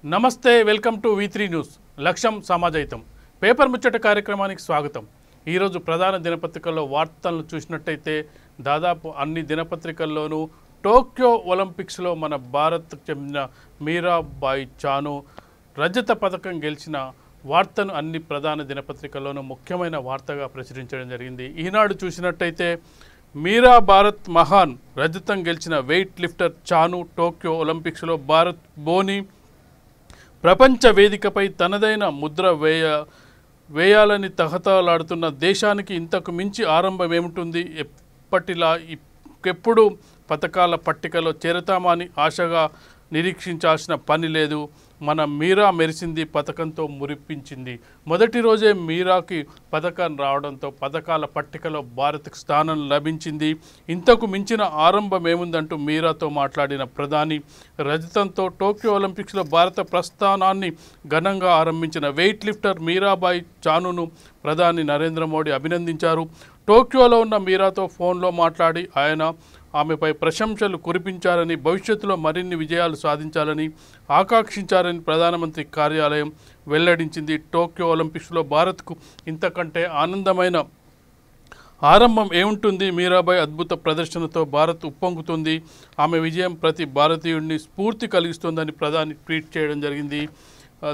నమస్తే welcome to V3 news లక్ష్యం సమాజయితం paper ముచ్చట కార్యక్రమానికి స్వాగతం। ఈరోజు ప్రధాన దినపత్రికల్లో వార్తలను చూసినట్టయితే దాదాపు అన్ని దినపత్రికల్లోనూ టోక్యో ఒలింపిక్స్లో మన భారత్కు చెందిన మీరాబాయి చాను రజత పథకం గెలిచిన వార్తను అన్ని ప్రధాన దినపత్రికల్లోనూ ముఖ్యమైన వార్తగా ప్రచురించడం జరిగింది। ఈనాడు చూసినట్టయితే మీరా భారత్ మహాన్ రజతం గెలిచిన వెయిట్ లిఫ్టర్ చాను టోక్యో ఒలింపిక్స్లో భారత్ బోని ప్రపంచ వేదికపై తనదైన ముద్ర వేయాలని తహతలాడుతున్న దేశానికి ఇంతకు మించి ఆరంభం ఏముంటుంది? ఎప్పటిలా ఎప్పుడు పథకాల పట్టికలో చేరతామని ఆశగా నిరీక్షించాల్సిన పని లేదు। మన మీరా మెరిసింది, పథకంతో మురిపించింది। మొదటి రోజే మీరాకి పథకం రావడంతో పథకాల పట్టికలో భారత్కు స్థానం లభించింది। ఇంతకు మించిన ఆరంభం ఏముందంటూ మీరాతో మాట్లాడిన ప్రధాని రజతంతో టోక్యో ఒలింపిక్స్లో భారత ప్రస్థానాన్ని ఘనంగా ఆరంభించిన వెయిట్ లిఫ్టర్ మీరాబాయి చానును ప్రధాని నరేంద్ర మోడీ అభినందించారు। టోక్యోలో ఉన్న మీరాతో ఫోన్లో మాట్లాడి ఆమెపై ప్రశంసలు కురిపించారని, భవిష్యత్తులో మరిన్ని విజయాలు సాధించాలని ఆకాంక్షించారని ప్రధానమంత్రి కార్యాలయం వెల్లడించింది। టోక్యో ఒలింపిక్స్లో భారత్కు ఇంతకంటే ఆనందమైన ఆరంభం ఏముంటుంది? మీరాబాయి అద్భుత ప్రదర్శనతో భారత్ ఉప్పొంగుతుంది, ఆమె విజయం ప్రతి భారతీయుడిని స్ఫూర్తి కలిగిస్తుందని ప్రధాని ట్వీట్ చేయడం జరిగింది।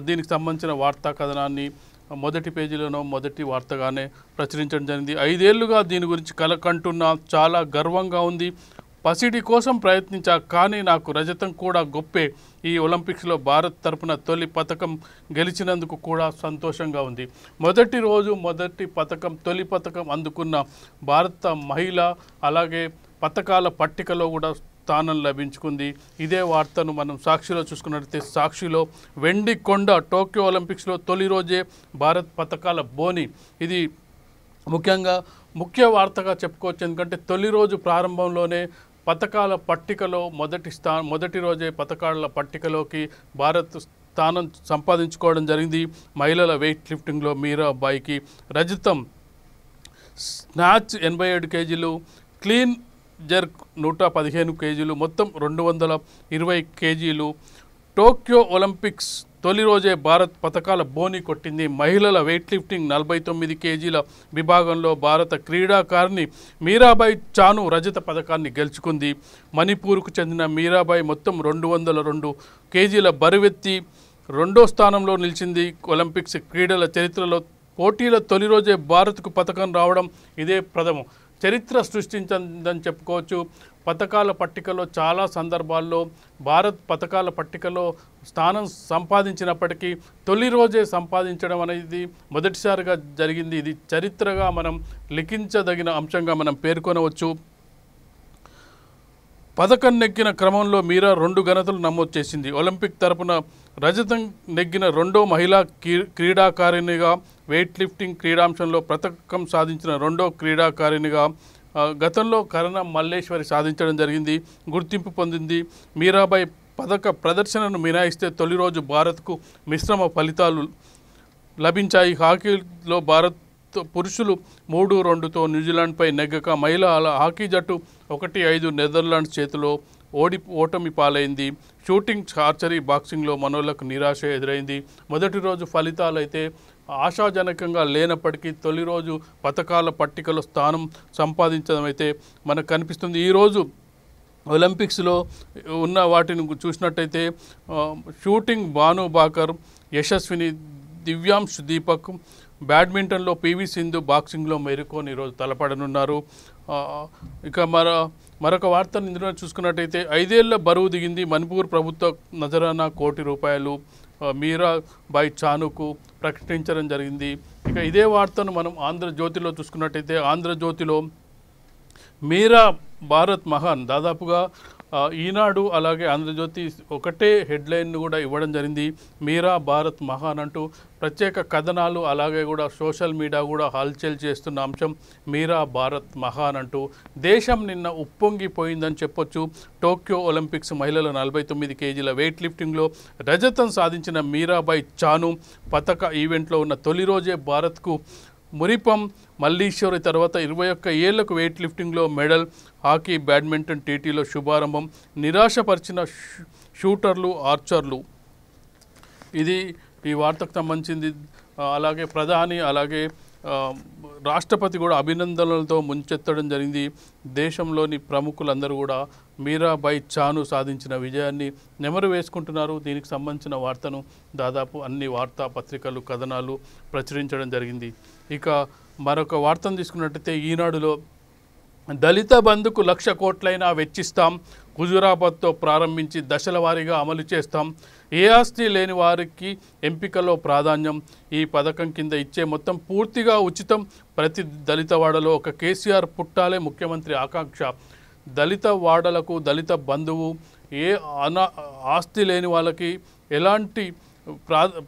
దీనికి సంబంధించిన వార్తా కథనాన్ని మొదటి పేజీలోనో మొదటి వార్తగానే ప్రచురించడం జరిగింది। 5 ఏళ్లుగా దీని గురించి కలకంటున్నా, చాలా గర్వంగా ఉంది, పసిడి కోసం ప్రయత్నించా, కానీ నాకు రజతం కూడా గొప్పే। ఈ ఒలింపిక్స్లో భారత్ తరపున తొలి పథకం గెలిచినందుకు కూడా సంతోషంగా ఉంది। మొదటి రోజు తొలి పథకం అందుకున్న భారత మహిళ అలాగే పథకాల పట్టికలో కూడా స్థానం లభించుకుంది। ఇదే వార్తను మనం సాక్షిలో చూసుకున్నట్లయితే సాక్షిలో వెండి కొండ టోక్యో ఒలింపిక్స్లో తొలి రోజే భారత్ పథకాల బోని, ఇది ముఖ్య వార్తగా చెప్పుకోవచ్చు। ఎందుకంటే తొలి రోజు ప్రారంభంలోనే పథకాల పట్టికలో మొదటి రోజే పథకాల పట్టికలోకి భారత్ స్థానం సంపాదించుకోవడం జరిగింది। మహిళల వెయిట్ లిఫ్టింగ్లో మీరాబాయికి రజతం, స్నాచ్ 87 కేజీలు, క్లీన్ జర్క్ 115 కేజీలు, మొత్తం 220 కేజీలు। టోక్యో ఒలింపిక్స్ తొలి రోజే భారత్ పథకాల బోని కొట్టింది। మహిళల వెయిట్ లిఫ్టింగ్ 49 కేజీల విభాగంలో భారత క్రీడాకారిణి మీరాబాయి చాను రజత పథకాన్ని గెలుచుకుంది। మణిపూర్కు చెందిన మీరాబాయి మొత్తం 202 కేజీల బరువెత్తి రెండో స్థానంలో నిలిచింది। ఒలింపిక్స్ క్రీడల చరిత్రలో పోటీల తొలి రోజే భారత్కు పథకం రావడం ఇదే ప్రథమం, చరిత్ర సృష్టించిందని చెప్పుకోవచ్చు। పథకాల పట్టికలో చాలా సందర్భాల్లో భారత్ పథకాల పట్టికలో స్థానం సంపాదించినప్పటికీ తొలి రోజే సంపాదించడం అనేది మొదటిసారిగా జరిగింది। ఇది చరిత్రగా మనం లిఖించదగిన అంశంగా మనం పేర్కొనవచ్చు। పథకం నెగ్గిన క్రమంలో మీరా 2 ఘనతలు నమోదు చేసింది। ఒలింపిక్ తరపున రజతం నెగ్గిన రెండో మహిళా క్రీడాకారిణిగా, వెయిట్ లిఫ్టింగ్ క్రీడాంశంలో పథకం సాధించిన రెండో క్రీడాకారిణిగా గతంలో కరణం మల్లేశ్వరి సాధించడం జరిగింది, గుర్తింపు పొందింది। మీరాబాయి పథక ప్రదర్శనను మినహాయిస్తే తొలి రోజు భారత్కు మిశ్రమ ఫలితాలు లభించాయి। హాకీలో భారత్ పురుషులు 3-2తో న్యూజిలాండ్పై నెగ్గక మహిళల హాకీ జట్టు 1-5 నెదర్లాండ్స్ చేతిలో ఓటమి పాలైంది। షూటింగ్, ఆర్చరీ, బాక్సింగ్లో మనోళ్లకు నిరాశ ఎదురైంది। మొదటి రోజు ఫలితాలు అయితే ఆశాజనకంగా లేనప్పటికీ తొలి రోజు పథకాల పట్టికలో స్థానం సంపాదించడం అయితే మనకు కనిపిస్తుంది। ఈరోజు ఒలింపిక్స్లో ఉన్న వాటిని చూసినట్టయితే షూటింగ్ భాను బాకర్, యశస్విని, దివ్యాంశ్ దీపక్, బ్యాడ్మింటన్లో PV సింధు, బాక్సింగ్లో మేరీకోమ్ ఈరోజు తలపడనున్నారు। ఇక మరొక వార్తను ఇందులో చూసుకున్నట్టయితే 5 ఏళ్ల బరువు దిగింది, మణిపూర్ ప్రభుత్వ నజరానా ₹1 మీరాబాయి చానుకు ప్రకటించడం జరిగింది। ఇక ఇదే వార్తను మనం ఆంధ్రజ్యోతిలో చూసుకున్నట్టయితే ఆంధ్రజ్యోతిలో మీరా భారత్ మహాన్, దాదాపుగా ఈనాడు అలాగే ఆంధ్రజ్యోతి ఒకటే హెడ్లైన్ను కూడా ఇవ్వడం జరిగింది। మీరా భారత్ మహాన్ అంటూ ప్రత్యేక కథనాలు అలాగే కూడా సోషల్ మీడియా కూడా హల్చల్ చేస్తున్న అంశం మీరా భారత్ మహాన్ అంటూ దేశం నిన్న ఉప్పొంగిపోయిందని చెప్పొచ్చు। టోక్యో ఒలింపిక్స్ మహిళల 49 కేజీల వెయిట్ లిఫ్టింగ్లో రజతం సాధించిన మీరాబాయి చాను పథక ఈవెంట్లో ఉన్న తొలి రోజే భారత్కు మురిపం, మల్లీశ్వరి తర్వాత 21 ఏళ్లకు వెయిట్ లిఫ్టింగ్లో మెడల్, హాకీ, బ్యాడ్మింటన్, టీటీలో శుభారంభం, నిరాశపరిచిన షూటర్లు, ఆర్చర్లు। ఇది ఈ వార్తకు సంబంధించింది. అలాగే ప్రధాని అలాగే రాష్ట్రపతి కూడా అభినందనలతో ముంచెత్తడం జరిగింది. దేశంలోని ప్రముఖులందరూ కూడా మీరాబాయి చాను సాధించిన విజయాన్ని నెమరు వేసుకుంటున్నారు. దీనికి సంబంధించిన వార్తను దాదాపు అన్ని వార్తాపత్రికలు కథనాలు ప్రచురించడం జరిగింది. ఇక మరొక వార్తను తీసుకున్నట్టయితే ఈనాడులో దళిత బంధుకు 1,00,000 కోట్లైనా వెచ్చిస్తాం, హుజూరాబాద్తో ప్రారంభించి దశల వారీగా అమలు చేస్తాం, ఏ ఆస్తి లేని వారికి ఎంపికలో ప్రాధాన్యం, ఈ పథకం కింద ఇచ్చే మొత్తం పూర్తిగా ఉచితం, ప్రతి దళిత వాడలో ఒక కేసీఆర్ పుట్టాలే ముఖ్యమంత్రి ఆకాంక్ష, దళిత వాడలకు దళిత బంధువు, ఏ ఆస్తి లేని వాళ్ళకి ఎలాంటి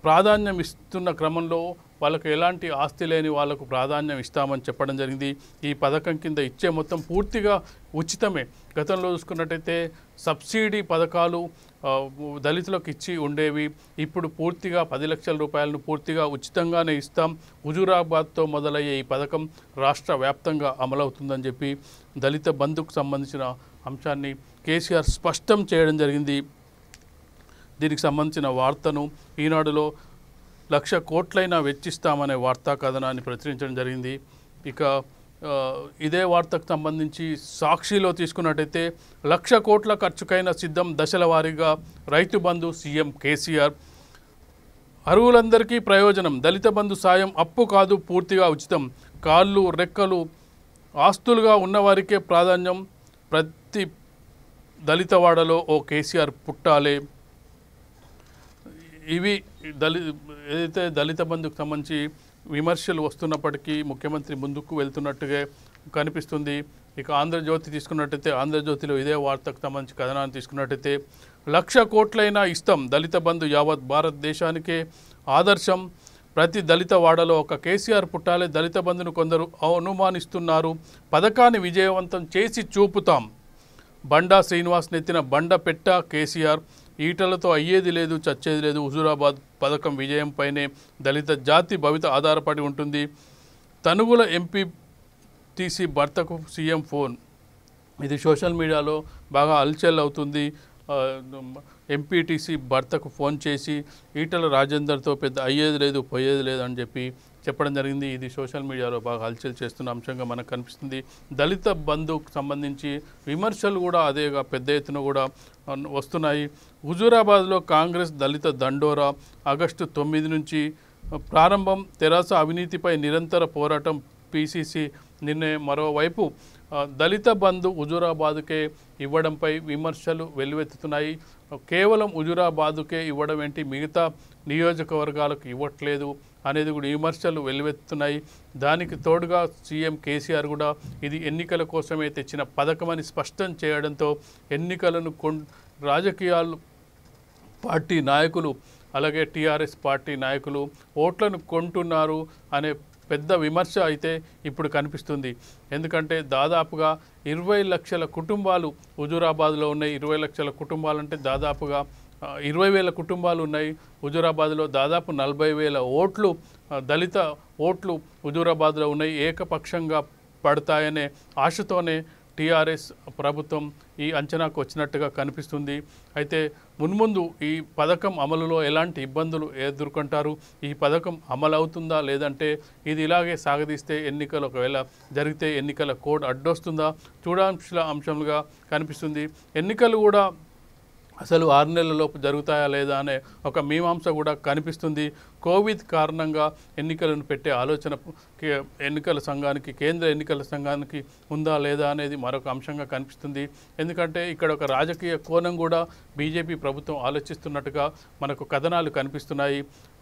ప్రాధాన్యం ఇస్తున్న క్రమంలో వాళ్ళకు ఎలాంటి ఆస్తి లేని వాళ్ళకు ప్రాధాన్యం ఇస్తామని చెప్పడం జరిగింది. ఈ పథకం కింద ఇచ్చే మొత్తం పూర్తిగా ఉచితమే. గతంలో చూసుకున్నట్టయితే సబ్సిడీ పథకాలు దళితులకు ఇచ్చి ఉండేవి. ఇప్పుడు పూర్తిగా 10 లక్షల రూపాయలను పూర్తిగా ఉచితంగానే ఇస్తాం. హుజూరాబాద్తో మొదలయ్యే ఈ పథకం రాష్ట్ర వ్యాప్తంగా అమలవుతుందని చెప్పి దళిత బంధుకు సంబంధించిన అంశాన్ని కేసీఆర్ స్పష్టం చేయడం జరిగింది. దీనికి సంబంధించిన వార్తను ఈనాడులో 1,00,000 కోట్లైనా వెచ్చిస్తామనే వార్తా కథనాన్ని ప్రచురించడం జరిగింది. ఇక ఇదే వార్తకు సంబంధించి సాక్షిలో తీసుకున్నట్టయితే 1,00,000 కోట్ల ఖర్చుకైన సిద్ధం, దశల వారీగా రైతు బంధు సీఎం కేసీఆర్, అర్హులందరికీ ప్రయోజనం, దళిత బంధు సాయం అప్పు కాదు పూర్తిగా ఉచితం, కాళ్ళు రెక్కలు ఆస్తులుగా ఉన్నవారికే ప్రాధాన్యం, ప్రతి దళితవాడలో ఓ కేసీఆర్ పుట్టాలే. ఇవి ఏదైతే దళిత బంధుకు సంబంధించి విమర్శలు వస్తున్నప్పటికీ ముఖ్యమంత్రి ముందుకు వెళ్తున్నట్టుగా కనిపిస్తుంది. ఇక ఆంధ్రజ్యోతి తీసుకున్నట్టయితే ఆంధ్రజ్యోతిలో ఇదే వార్తకు సంబంధించి కథనాన్ని తీసుకున్నట్టయితే 1,00,000 కోట్లైనా ఇస్తాం, దళిత బంధు యావత్ భారతదేశానికే ఆదర్శం, ప్రతి దళిత వాడలో ఒక కేసీఆర్ పుట్టాలే, దళిత బంధును కొందరు అనుమానిస్తున్నారు, పథకాన్ని విజయవంతం చేసి చూపుతాం, బండా శ్రీనివాస్ నెత్తిన బండ పెట్ట కేసీఆర్, ఈటలతో అయ్యేది లేదు చచ్చేది లేదు, హుజూరాబాద్ పథకం విజయంపైనే దళిత జాతి భవిత ఆధారపడి ఉంటుంది, తనుగుల ఎంపీటీసీ భర్తకు సీఎం ఫోన్. ఇది సోషల్ మీడియాలో బాగా హల్చల్ అవుతుంది. ఎంపీటీసీ భర్తకు ఫోన్ చేసి ఈటల రాజేందర్తో పెద్ద అయ్యేది లేదు పోయేది లేదు అని చెప్పడం జరిగింది. ఇది సోషల్ మీడియాలో బాగా హల్చల్ చేస్తున్న అంశంగా మనకు కనిపిస్తుంది. దళిత బంధుకు సంబంధించి విమర్శలు కూడా అదేగా పెద్ద ఎత్తున కూడా వస్తున్నాయి. హుజూరాబాద్లో కాంగ్రెస్ దళిత దండోరా ఆగస్టు 9 నుంచి ప్రారంభం, తెరాస అవినీతిపై నిరంతర పోరాటం పీసీసీ నిర్ణయం. మరోవైపు దళిత బంధు హుజూరాబాదుకే ఇవ్వడంపై విమర్శలు వెల్లువెత్తుతున్నాయి. కేవలం హుజూరాబాదుకే ఇవ్వడం ఏంటి, మిగతా నియోజకవర్గాలకు ఇవ్వట్లేదు అనేది కూడా విమర్శలు వెల్లువెత్తుతున్నాయి. దానికి తోడుగా సీఎం కేసీఆర్ కూడా ఇది ఎన్నికల కోసమే తెచ్చిన పథకమని స్పష్టం చేయడంతో ఎన్నికలను రాజకీయాలు పార్టీ నాయకులు అలాగే టీఆర్ఎస్ పార్టీ నాయకులు ఓట్లను కొంటున్నారు అనే పెద్ద విమర్శ అయితే ఇప్పుడు కనిపిస్తుంది. ఎందుకంటే దాదాపుగా 20 లక్షల కుటుంబాలు హుజూరాబాద్లో ఉన్నాయి. 20 లక్షల కుటుంబాలు అంటే దాదాపుగా 20,000 కుటుంబాలు ఉన్నాయి హుజూరాబాద్లో. దాదాపు 40,000 ఓట్లు దళిత ఓట్లు హుజూరాబాద్లో ఉన్నాయి. ఏకపక్షంగా పడతాయనే ఆశతోనే టీఆర్ఎస్ ప్రభుత్వం ఈ అంచనాకు వచ్చినట్టుగా కనిపిస్తుంది. అయితే మున్ముందు ఈ పథకం అమలులో ఎలాంటి ఇబ్బందులు ఎదుర్కొంటారు, ఈ పథకం అమలు అవుతుందా లేదంటే ఇది ఇలాగే సాగదీస్తే ఎన్నికలు ఒకవేళ జరిగితే ఎన్నికల కోడ్ అడ్డొస్తుందా చూడాల్సిన అంశంగా కనిపిస్తుంది. ఎన్నికలు కూడా అసలు 6 నెలలలోపు జరుగుతాయా లేదా అనే ఒక మీమాంస కూడా కనిపిస్తుంది. కోవిడ్ కారణంగా ఎన్నికలను పెట్టే ఆలోచన ఎన్నికల సంఘానికి కేంద్ర ఎన్నికల సంఘానికి ఉందా లేదా అనేది మరొక అంశంగా కనిపిస్తుంది. ఎందుకంటే ఇక్కడ ఒక రాజకీయ కోణం కూడా బీజేపీ ప్రభుత్వం ఆలోచిస్తున్నట్టుగా మనకు కథనాలు కనిపిస్తున్నాయి.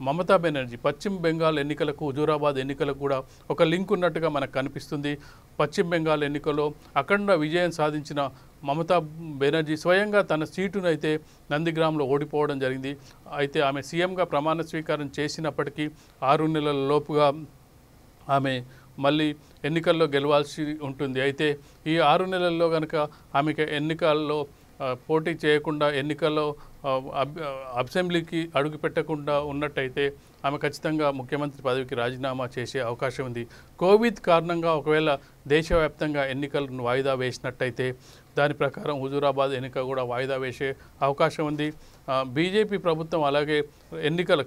మమతా బెనర్జీ పశ్చిమ బెంగాల్ ఎన్నికలకు హుజూరాబాద్ ఎన్నికలకు కూడా ఒక లింక్ ఉన్నట్టుగా మనకు కనిపిస్తుంది. పశ్చిమ బెంగాల్ ఎన్నికల్లో అఖండ విజయం సాధించిన మమతా బెనర్జీ స్వయంగా తన సీటును అయితే నందిగ్రామ్లో ఓడిపోవడం జరిగింది. అయితే ఆమె సీఎంగా ప్రమాణ స్వీకారం చేసినప్పటికీ 6 నెలల లోపుగా ఆమె మళ్ళీ ఎన్నికల్లో గెలవాల్సి ఉంటుంది. అయితే ఈ 6 నెలల్లో కనుక ఆమెకి ఎన్నికల్లో పోటీ చేయకుండా ఎన్నికల్లో అసెంబ్లీకి అడుగు పెట్టకుండా ఉన్నట్టయితే ఆమె ఖచ్చితంగా ముఖ్యమంత్రి పదవికి రాజీనామా చేసే అవకాశం ఉంది. కోవిడ్ కారణంగా ఒకవేళ దేశవ్యాప్తంగా ఎన్నికలను వాయిదా వేసినట్టయితే దాని ప్రకారం హుజూరాబాద్ ఎన్నిక కూడా వాయిదా వేసే అవకాశం ఉంది. బీజేపీ ప్రభుత్వం అలాగే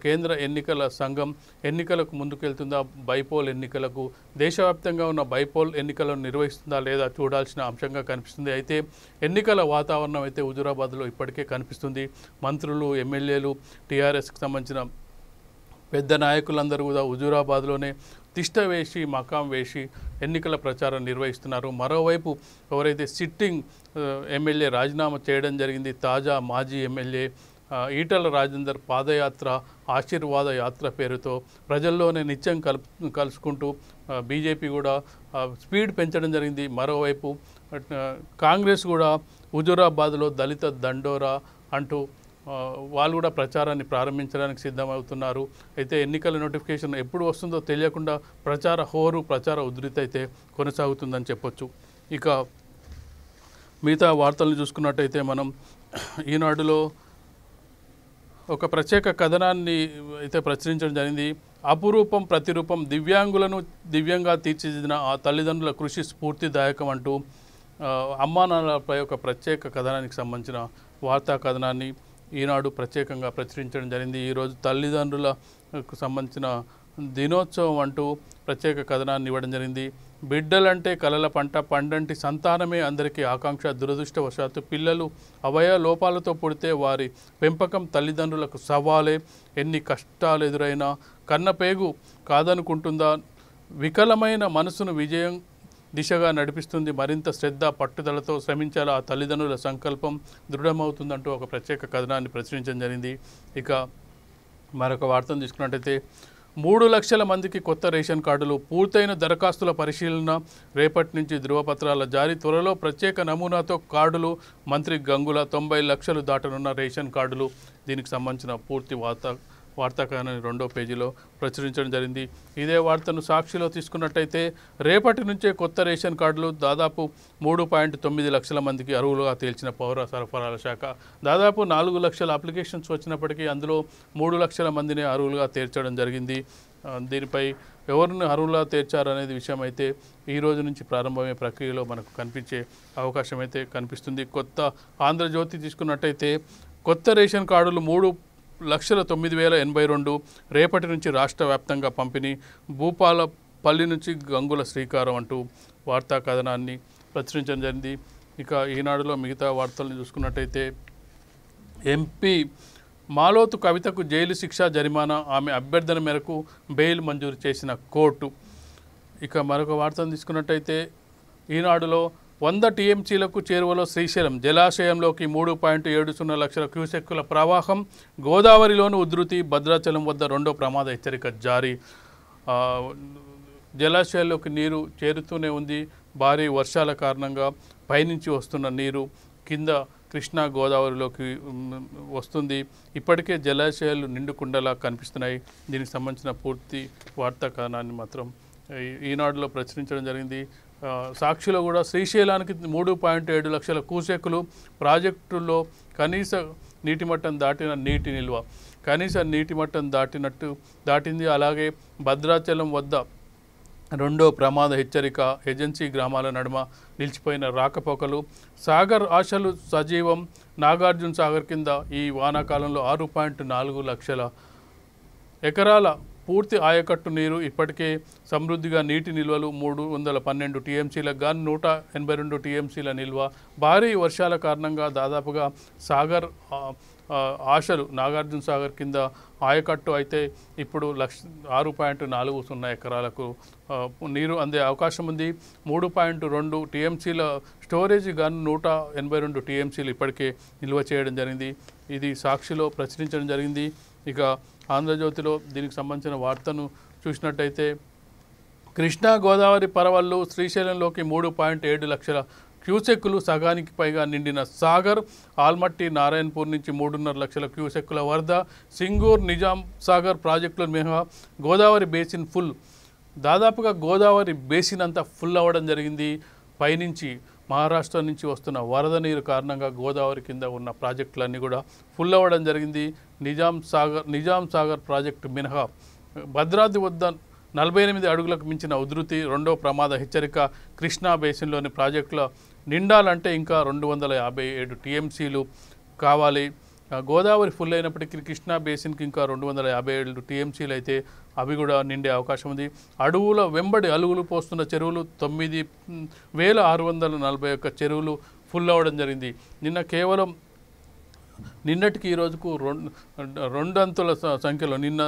కేంద్ర ఎన్నికల సంఘం ఎన్నికలకు ముందుకెళ్తుందా, బైపోల్ ఎన్నికలకు దేశవ్యాప్తంగా ఉన్న బైపోల్ ఎన్నికలను నిర్వహిస్తుందా లేదా చూడాల్సిన అంశంగా కనిపిస్తుంది. అయితే ఎన్నికల వాతావరణం అయితే హుజూరాబాద్లో ఇప్పటికే కనిపిస్తుంది. మంత్రులు, ఎమ్మెల్యేలు, టీఆర్ఎస్కి సంబంధించిన పెద్ద నాయకులందరూ కూడా హుజూరాబాద్లోనే తిష్ట వేసి మకాం వేసి ఎన్నికల ప్రచారం నిర్వహిస్తున్నారు. మరోవైపు ఎవరైతే సిట్టింగ్ ఎమ్మెల్యే రాజీనామా చేయడం జరిగింది, తాజా మాజీ ఎమ్మెల్యే ఈటల రాజేందర్ పాదయాత్ర, ఆశీర్వాద యాత్ర పేరుతో ప్రజల్లోనే నిత్యం కలుసుకుంటూ బీజేపీ కూడా స్పీడ్ పెంచడం జరిగింది. మరోవైపు కాంగ్రెస్ కూడా హుజూరాబాద్లో దళిత దండోరా అంటూ వాళ్ళు కూడా ప్రచారాన్ని ప్రారంభించడానికి సిద్ధమవుతున్నారు. అయితే ఎన్నికల నోటిఫికేషన్ ఎప్పుడు వస్తుందో తెలియకుండా ప్రచార ఉధృతి అయితే కొనసాగుతుందని చెప్పొచ్చు. ఇక మిగతా వార్తలను చూసుకున్నట్టయితే మనం ఈనాడులో ఒక ప్రత్యేక కథనాన్ని అయితే ప్రచురించడం జరిగింది. అపురూపం ప్రతిరూపం దివ్యాంగులను దివ్యంగా తీర్చిదిద్దిన ఆ తల్లిదండ్రుల కృషి స్ఫూర్తిదాయకం అంటూ అమ్మానాన్నలపై ఒక ప్రత్యేక కథనానికి సంబంధించిన వార్తా కథనాన్ని ఈనాడు ప్రత్యేకంగా ప్రచురించడం జరిగింది. ఈరోజు తల్లిదండ్రులకు సంబంధించిన దినోత్సవం అంటూ ప్రత్యేక కథనాన్ని ఇవ్వడం జరిగింది. బిడ్డలంటే కలల పంట, పండంటి సంతానమే అందరికీ ఆకాంక్ష. దురదృష్టవశాత్తు పిల్లలు అవయవ లోపాలతో పుడితే వారి పెంపకం తల్లిదండ్రులకు సవాలే. ఎన్ని కష్టాలు ఎదురైనా కన్నపేగు కాదనుకుంటుందా, వికలమైన మనసును విజయం దిశగా నడిపిస్తుంది. మరింత శ్రద్ధ పట్టుదలతో శ్రమించాలా ఆ తల్లిదండ్రుల సంకల్పం దృఢమవుతుందంటూ ఒక ప్రత్యేక కథనాన్ని ప్రచురించడం జరిగింది. ఇక మరొక వార్తను తీసుకున్నట్టయితే 3 లక్షల మందికి కొత్త రేషన్ కార్డులు, పూర్తయిన దరఖాస్తుల పరిశీలన, రేపటి నుంచి ధృవపత్రాల జారీ, త్వరలో ప్రత్యేక నమూనాతో కార్డులు. మంత్రి గంగుల 90 లక్షలు దాటనున్న రేషన్ కార్డులు. దీనికి సంబంధించిన పూర్తి వార్తాకథనాన్ని 2వ పేజీలో ప్రచురించడం జరిగింది. ఇదే వార్తను సాక్షిలో తీసుకున్నట్టయితే రేపటి నుంచే కొత్త రేషన్ కార్డులు. దాదాపు 3.9 లక్షల మందికి అర్హులుగా తేల్చిన పౌర సరఫరాల శాఖ. దాదాపు 4 లక్షల అప్లికేషన్స్ వచ్చినప్పటికీ అందులో 3 లక్షల మందిని అర్హులుగా తీర్చడం జరిగింది. దీనిపై ఎవరిని అర్హులుగా తీర్చారనేది విషయం అయితే ఈ రోజు నుంచి ప్రారంభమయ్యే ప్రక్రియలో మనకు కనిపించే అవకాశం అయితే కనిపిస్తుంది. కొత్త ఆంధ్రజ్యోతి తీసుకున్నట్టయితే కొత్త రేషన్ కార్డులు 3,09,082 రేపటి నుంచి రాష్ట్ర వ్యాప్తంగా పంపిణీ. భూపాలపల్లి నుంచి గంగుల శ్రీకారం అంటూ వార్తా కథనాన్ని ప్రచురించడం జరిగింది. ఇక ఈనాడులో మిగతా వార్తలను చూసుకున్నట్టయితే ఎంపీ మాలోతు కవితకు జైలు శిక్ష, జరిమానా. ఆమె అభ్యర్థన మేరకు బెయిల్ మంజూరు చేసిన కోర్టు. ఇక మరొక వార్తను తీసుకున్నట్టయితే ఈనాడులో 100 టీఎంసీలకు చేరువలో శ్రీశైలం జలాశయంలోకి 3.70 లక్షల క్యూసెక్కుల ప్రవాహం. గోదావరిలోను ఉధృతి, భద్రాచలం వద్ద 2వ ప్రమాద హెచ్చరిక జారీ. జలాశయాల్లోకి నీరు చేరుతూనే ఉంది. భారీ వర్షాల కారణంగా పైనుంచి వస్తున్న నీరు కింద కృష్ణా గోదావరిలోకి వస్తుంది. ఇప్పటికే జలాశయాలు నిండుకుండలా కనిపిస్తున్నాయి. దీనికి సంబంధించిన పూర్తి వార్తా కథనాన్ని మాత్రం ఈనాడులో ప్రచురించడం జరిగింది. సాక్షిలో కూడా శ్రీశైలానికి 3.7 లక్షల క్యూసెక్కులు. ప్రాజెక్టుల్లో కనీస నీటి మట్టం దాటిన నీటి నిల్వ కనీస నీటి మట్టం దాటింది. అలాగే భద్రాచలం వద్ద 2వ ప్రమాద హెచ్చరిక. ఏజెన్సీ గ్రామాల నడుమ నిలిచిపోయిన రాకపోకలు. సాగర్ ఆశలు సజీవం. నాగార్జున సాగర్ కింద ఈ వానాకాలంలో 6.4 లక్షల ఎకరాల పూర్తి ఆయకట్టు నీరు. ఇప్పటికే సమృద్ధిగా నీటి నిల్వలు 312 టీఎంసీలకు గాను 182 టీఎంసీల నిల్వ. భారీ వర్షాల కారణంగా దాదాపుగా సాగర్ ఆశలు నాగార్జున సాగర్ కింద ఆయకట్టు అయితే ఇప్పుడు 6.40 ఎకరాలకు నీరు అందే అవకాశం ఉంది. 3.2 టీఎంసీల స్టోరేజ్ గాను 182 టీఎంసీలు ఇప్పటికే నిల్వ చేయడం జరిగింది. ఇది సాక్షిలో ప్రచురించడం జరిగింది. ఇక ఆంధ్రజ్యోతిలో దీనికి సంబంధించిన వార్తను చూసినట్టయితే కృష్ణా గోదావరి పరవళ్ళు శ్రీశైలంలోకి 3.7 లక్షల క్యూసెక్కులు. సగానికి పైగా నిండిన సాగర్. ఆల్మట్టి నారాయణపూర్ నుంచి 3.5 లక్షల క్యూసెక్కుల వరద. సింగూర్ నిజాం సాగర్ ప్రాజెక్టుల మినహా గోదావరి బేసిన్ ఫుల్. దాదాపుగా గోదావరి బేసిన్ అంతా ఫుల్ అవ్వడం జరిగింది. పైనుంచి మహారాష్ట్ర నుంచి వస్తున్న వరద నీరు కారణంగా గోదావరి కింద ఉన్న ప్రాజెక్టులన్నీ కూడా ఫుల్ అవ్వడం జరిగింది. నిజాం సాగర్ ప్రాజెక్టు మినహా భద్రాద్రి వద్ద 48 అడుగులకు మించిన ఉధృతి, రెండో ప్రమాద హెచ్చరిక. కృష్ణా బేసిన్లోని ప్రాజెక్టుల నిండాలంటే ఇంకా 257 టీఎంసీలు కావాలి. గోదావరి ఫుల్ అయినప్పటికీ కృష్ణా బేసిన్కి ఇంకా 257 టీఎంసీలు అయితే అవి కూడా నిండే అవకాశం ఉంది. అడవుల వెంబడి అలుగులు పోస్తున్న చెరువులు 9,641 చెరువులు ఫుల్ అవ్వడం జరిగింది. నిన్నటికి ఈ రోజుకు రెండంతుల సంఖ్యలో నిన్న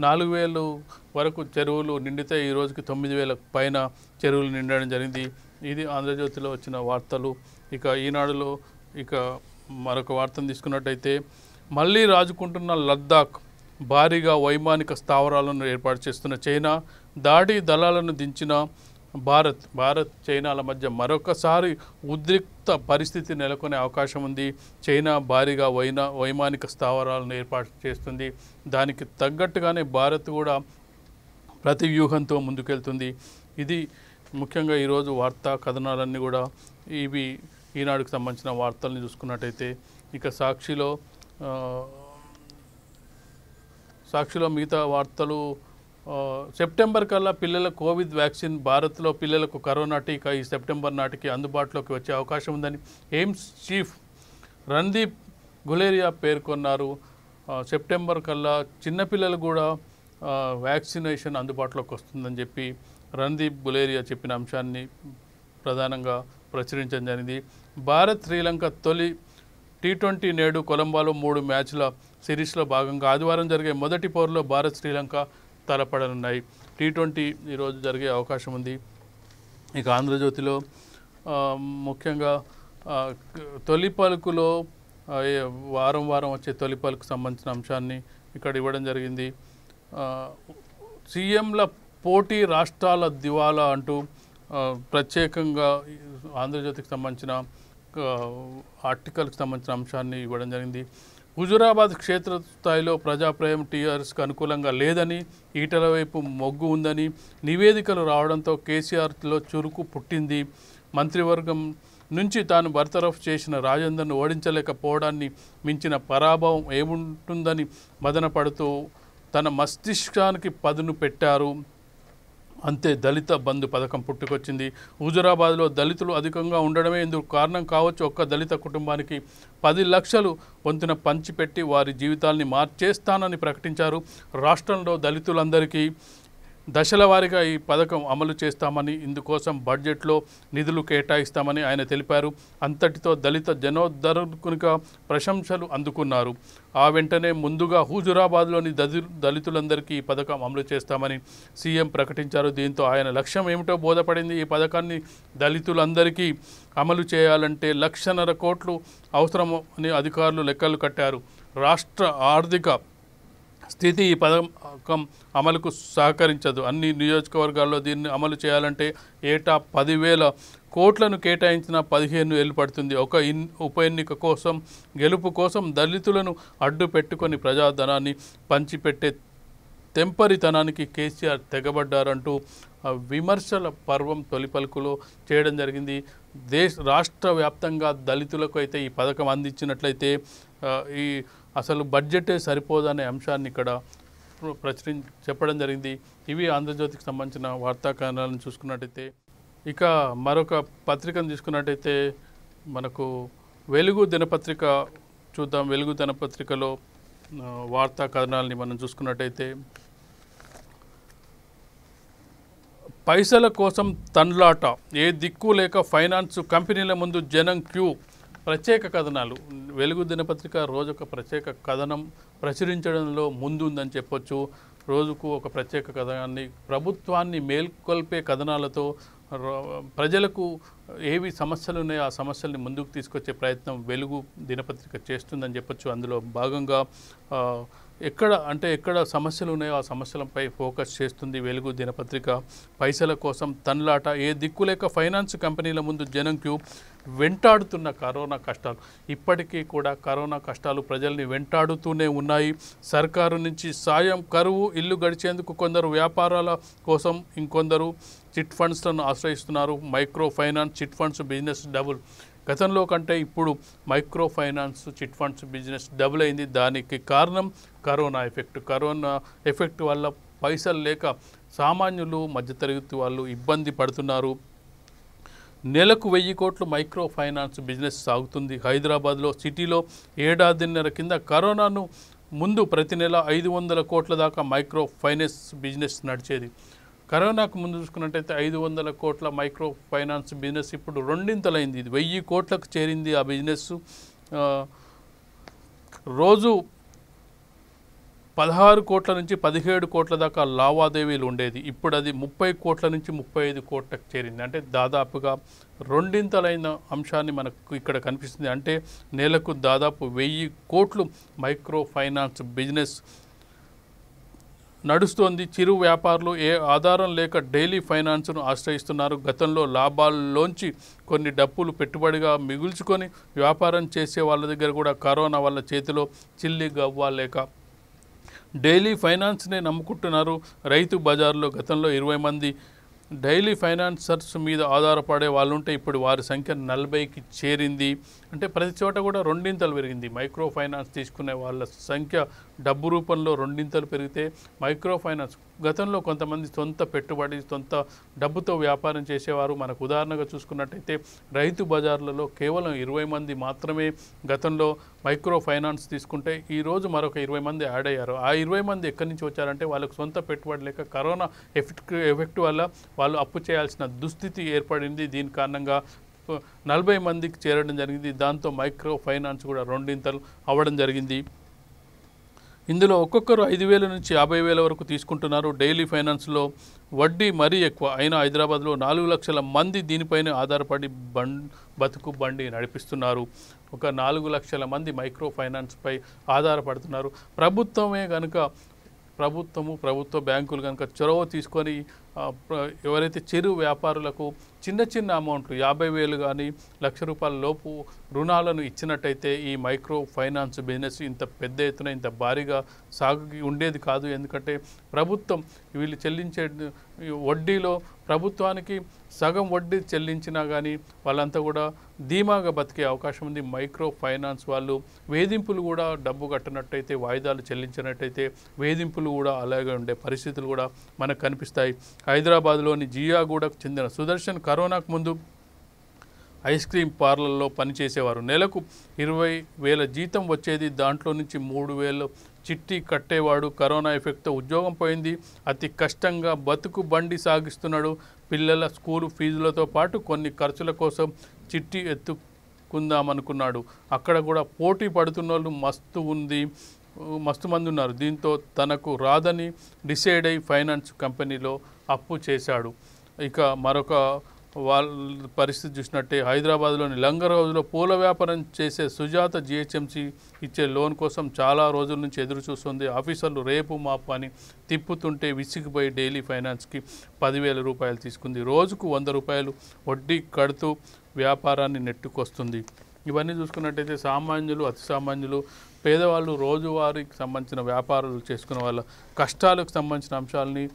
4,000 వరకు చెరువులు నిండితే ఈ రోజుకి 9,000 పైన చెరువులు నిండడం జరిగింది. ఇది ఆంధ్రజ్యోతిలో వచ్చిన వార్తలు. ఇక ఈనాడులో మరొక వార్తను తీసుకున్నట్టయితే మళ్ళీ రాజుకుంటున్న లద్దాఖ్, భారీగా వైమానిక స్థావరాలను ఏర్పాటు చేస్తున్న చైనా, దాడి దళాలను దించిన భారత్ చైనాల మధ్య మరొకసారి ఉద్రిక్త పరిస్థితి నెలకొనే అవకాశం ఉంది. చైనా భారీగా వైమానిక స్థావరాలను ఏర్పాటు చేస్తుంది. దానికి తగ్గట్టుగానే భారత్ కూడా ప్రతి వ్యూహంతో ముందుకెళ్తుంది. ఇది ముఖ్యంగా ఈరోజు వార్తా కథనాలన్నీ కూడా ఇవి ఈనాడుకు సంబంధించిన వార్తల్ని చూసుకున్నట్టయితే ఇక సాక్షిలో మిగతా వార్తలు సెప్టెంబర్ కల్లా పిల్లల కోవిడ్ వ్యాక్సిన్, భారత్లో పిల్లలకు కరోనా టీకా ఈ సెప్టెంబర్ నాటికి అందుబాటులోకి వచ్చే అవకాశం ఉందని ఎయిమ్స్ చీఫ్ రణ్దీప్ గులేరియా పేర్కొన్నారు. సెప్టెంబర్ కల్లా చిన్నపిల్లలు కూడా వ్యాక్సినేషన్ అందుబాటులోకి వస్తుందని చెప్పి రణ్దీప్ గులేరియా చెప్పిన అంశాన్ని ప్రధానంగా ప్రచురించడం జరిగింది. భారత్ శ్రీలంక తొలి T20 నేడు కొలంబోలో 3 మ్యాచ్ల సిరీస్లో భాగంగా ఆదివారం జరిగే మొదటి పోరులో భారత్ శ్రీలంక తలపడనున్నాయి. T20 ఈరోజు జరిగే అవకాశం ఉంది. ఇక ఆంధ్రజ్యోతిలో ముఖ్యంగా తొలి పలుకులో వారం వచ్చే తొలి పలుకు సంబంధించిన అంశాన్ని ఇక్కడ ఇవ్వడం జరిగింది. సీఎంల పోటీ రాష్ట్రాల దివాలా అంటూ ప్రత్యేకంగా ఆంధ్రజ్యోతికి సంబంధించిన ఆర్టికల్కి సంబంధించిన అంశాన్ని ఇవ్వడం జరిగింది. హుజురాబాద్ క్షేత్రస్థాయిలో ప్రజాప్రయం టీఆర్ఎస్కి అనుకూలంగా లేదని, ఈటల వైపు మొగ్గు ఉందని నివేదికలు రావడంతో కేసీఆర్లో చురుకు పుట్టింది. మంత్రివర్గం నుంచి తాను బర్తరఫ్ చేసిన రాజేందర్ను ఓడించలేకపోవడాన్ని మించిన పరాభవం ఏముంటుందని మదనపడుతూ తన మస్తిష్కానికి పదును పెట్టారు. అంతే దళిత బంధు పథకం పుట్టుకొచ్చింది. హుజురాబాద్లో దళితులు అధికంగా ఉండడమే ఇందుకు కారణం కావచ్చు. ఒక్క దళిత కుటుంబానికి 10 లక్షలు వంతున పంచిపెట్టి వారి జీవితాల్ని మార్చేస్తానని ప్రకటించారు. రాష్ట్రంలో దళితులందరికీ దశల వారీగా ఈ పథకం అమలు చేస్తామని, ఇందుకోసం బడ్జెట్లో నిధులు కేటాయిస్తామని ఆయన తెలిపారు. అంతటితో దళిత జనోద్ధరణకునిగా ప్రశంసలు అందుకున్నారు. ఆ వెంటనే ముందుగా హుజురాబాద్లోని దళితులందరికీ ఈ పథకం అమలు చేస్తామని సీఎం ప్రకటించారు. దీంతో ఆయన లక్ష్యం ఏమిటో బోధపడింది. ఈ పథకాన్ని దళితులందరికీ అమలు చేయాలంటే 1,50,000 కోట్లు అవసరమని అధికారులు లెక్కలు కట్టారు. రాష్ట్ర ఆర్థిక స్థితి ఈ పథకం అమలుకు సహకరించదు. అన్ని నియోజకవర్గాల్లో దీన్ని అమలు చేయాలంటే ఏటా 10,000 కోట్లను కేటాయించిన 15 ఏళ్ళు పడుతుంది. ఒక ఉప ఎన్నిక కోసం, గెలుపు కోసం దళితులను అడ్డు పెట్టుకొని ప్రజాధనాన్ని పంచిపెట్టే తెంపరితనానికి కేసీఆర్ తెగబడ్డారంటూ విమర్శల పర్వం తొలి పలుకులో చేయడం జరిగింది. రాష్ట్ర వ్యాప్తంగా దళితులకు అయితే ఈ పథకం అందించినట్లయితే ఈ అసలు బడ్జెటే సరిపోదనే అంశాన్ని ఇక్కడ చెప్పడం జరిగింది. ఇవి ఆంధ్రజ్యోతికి సంబంధించిన వార్తా కథనాలను చూసుకున్నట్టయితే ఇక మరొక పత్రికను తీసుకున్నట్టయితే మనకు వెలుగు దినపత్రిక చూద్దాం. వెలుగు దినపత్రికలో వార్తా కథనాలని మనం చూసుకున్నట్టయితే పైసల కోసం తండ్లాట, ఏ దిక్కు లేక ఫైనాన్స్ కంపెనీల ముందు జనం క్యూ. ప్రత్యేక కథనాలు. వెలుగు దినపత్రిక రోజొక ప్రత్యేక కథనం ప్రచురించడంలో ముందుందని చెప్పొచ్చు. రోజుకు ఒక ప్రత్యేక కథనాన్ని, ప్రభుత్వాన్ని మేల్కొల్పే కథనాలతో ప్రజలకు ఏవి సమస్యలు ఉన్నాయో ఆ సమస్యల్ని ముందుకు తీసుకొచ్చే ప్రయత్నం వెలుగు దినపత్రిక చేస్తుందని చెప్పొచ్చు. అందులో భాగంగా ఎక్కడ సమస్యలు ఉన్నాయో ఆ సమస్యలపై ఫోకస్ చేస్తుంది వెలుగు దినపత్రిక. పైసల కోసం తన్లాట, ఏ దిక్కులేక ఫైనాన్స్ కంపెనీల ముందు జనం క్యూ, వెంటాడుతున్న కరోనా కష్టాలు. ఇప్పటికీ కూడా కరోనా కష్టాలు ప్రజల్ని వెంటాడుతూనే ఉన్నాయి. సర్కారు నుంచి సాయం, కరువు, ఇల్లు గడిచేందుకు కొందరు వ్యాపారాల కోసం ఇంకొందరు చిట్ ఫండ్స్లను ఆశ్రయిస్తున్నారు. Micro finance, chit funds business double. గతంలో కంటే ఇప్పుడు micro finance, chit funds business double అయింది. దానికి కారణం కరోనా ఎఫెక్ట్ వల్ల పైసలు లేక సామాన్యులు, మధ్యతరగతి వాళ్ళు ఇబ్బంది పడుతున్నారు. నెలకు 1000 కోట్లు మైక్రో ఫైనాన్స్ బిజినెస్ సాగుతుంది. హైదరాబాద్లో సిటీలో ఏడాదిన్నర కింద కరోనాను ముందు ప్రతి నెల 500 కోట్ల దాకా మైక్రో ఫైనాన్స్ బిజినెస్ నడిచేది. కరోనాకు ముందు చూసుకున్నట్టయితే 500 కోట్ల మైక్రో ఫైనాన్స్ బిజినెస్ ఇప్పుడు రెండింతలైంది. 1000 కోట్లకు చేరింది ఆ బిజినెస్. రోజు 16 కోట్ల నుంచి 17 కోట్ల దాకా లావాదేవీలు ఉండేది. ఇప్పుడు అది 30 కోట్ల నుంచి 35 కోట్లకు చేరింది. అంటే దాదాపుగా రెండింతలైన అంశాన్ని మనకు ఇక్కడ కనిపిస్తుంది. అంటే నెలకు దాదాపు 1000 కోట్లు మైక్రో ఫైనాన్స్ బిజినెస్ నడుస్తోంది. చిరు వ్యాపారులు ఏ ఆధారం లేక డైలీ ఫైనాన్స్ను ఆశ్రయిస్తున్నారు. గతంలో లాభాల్లోంచి కొన్ని డబ్బులు పెట్టుబడిగా మిగుల్చుకొని వ్యాపారం చేసే వాళ్ళ దగ్గర కూడా కరోనా వల్ల చేతిలో చిల్లి గవ్వ లేక డైలీ ఫైనాన్స్నే నమ్ముకుంటున్నారు. రైతు బజార్లో గతంలో 20 మంది డైలీ ఫైనాన్సర్స్ మీద ఆధారపడే వాళ్ళు ఉంటే ఇప్పుడు వారి సంఖ్య 40కి చేరింది. అంటే ప్రతి చోట కూడా రెండింతలు పెరిగింది. మైక్రో ఫైనాన్స్ తీసుకునే వాళ్ళ సంఖ్య డబ్బు రూపంలో రెండింతలు పెరిగితే మైక్రో ఫైనాన్స్ గతంలో కొంతమంది సొంత పెట్టుబడి, సొంత డబ్బుతో వ్యాపారం చేసేవారు. మనకు ఉదాహరణగా చూసుకున్నట్టయితే రైతు బజార్లలో కేవలం 20 మంది మాత్రమే గతంలో మైక్రో ఫైనాన్స్ తీసుకుంటే ఈరోజు మరొక 20 మంది యాడ్ అయ్యారు. ఆ 20 మంది ఎక్కడి నుంచి వచ్చారంటే వాళ్ళకు సొంత పెట్టుబడి లేక కరోనా ఎఫెక్ట్ వల్ల వాళ్ళు అప్పు చేయాల్సిన దుస్థితి ఏర్పడింది. దీని కారణంగా 40 మందికి చేరడం జరిగింది. దాంతో మైక్రో ఫైనాన్స్ కూడా రెండింతలు అవ్వడం జరిగింది. ఇందులో ఒక్కొక్కరు 5,000 నుంచి 50,000 వరకు తీసుకుంటున్నారు. డైలీ ఫైనాన్స్లో వడ్డీ మరీ ఎక్కువ. అయినా హైదరాబాద్లో 4 లక్షల మంది దీనిపైనే ఆధారపడి బతుకు బండి నడిపిస్తున్నారు. ఒక 4 లక్షల మంది మైక్రో ఫైనాన్స్పై ఆధారపడుతున్నారు. ప్రభుత్వ బ్యాంకులు కనుక చొరవ తీసుకొని ఎవరైతే చిరు వ్యాపారులకు చిన్న అమౌంట్లు 50,000 కానీ ₹1,00,000 లోపు రుణాలను ఇచ్చినట్టయితే ఈ మైక్రో ఫైనాన్స్ బిజినెస్ ఇంత పెద్ద ఎత్తున ఇంత భారీగా సాగి ఉండేది కాదు. ఎందుకంటే ప్రభుత్వం వీళ్ళు చెల్లించే వడ్డీలో ప్రభుత్వానికి సగం వడ్డీ చెల్లించినా కానీ వాళ్ళంతా కూడా ధీమాగా బతికే అవకాశం ఉంది. మైక్రో ఫైనాన్స్ వాళ్ళు వేధింపులు కూడా డబ్బు కట్టినట్టయితే, వాయిదాలు చెల్లించినట్టయితే వేధింపులు కూడా అలాగే ఉండే పరిస్థితులు కూడా మనకు కనిపిస్తాయి. హైదరాబాద్లోని జియాగూడకు చెందిన సుదర్శన్ కరోనాకు ముందు ఐస్ క్రీమ్ పార్లర్లో పనిచేసేవారు. నెలకు 20,000 జీతం వచ్చేది. దాంట్లో నుంచి 3,000 చిట్టి కట్టేవాడు. కరోనా ఎఫెక్ట్తో ఉద్యోగం పోయింది. అతి కష్టంగా బతుకు బండి సాగిస్తున్నాడు. పిల్లల స్కూలు ఫీజులతో పాటు కొన్ని ఖర్చుల కోసం చిట్టి ఎత్తుకుందామనుకున్నాడు. అక్కడ కూడా పోటీ పడుతున్న వాళ్ళు మస్తు మంది ఉన్నారు. దీంతో తనకు రాదని డిసైడ్ అయి ఫైనాన్స్ కంపెనీలో అప్పు చేశాడు. ఇక మరొక వాళ్ళ పరిస్థితి చూసినట్టే హైదరాబాద్లోని లంగర్ హౌస్లో పూల వ్యాపారం చేసే సుజాత జిహెచ్ఎంసీ ఇచ్చే లోన్ కోసం చాలా రోజుల నుంచి ఎదురు చూస్తుంది. ఆఫీసర్లు రేపు మాపు అని తిప్పుతుంటే విసిగిపోయి డైలీ ఫైనాన్స్కి 10,000 రూపాయలు తీసుకుంది. రోజుకు ₹100 వడ్డీ కడుతూ వ్యాపారాన్ని నెట్టుకొస్తుంది. ఇవన్నీ చూసుకున్నట్టయితే సామాన్యులు, అతి సామాన్యులు, పేదవాళ్ళు, రోజువారీకి సంబంధించిన వ్యాపారాలు చేసుకునే వాళ్ళ కష్టాలకు సంబంధించిన అంశాలని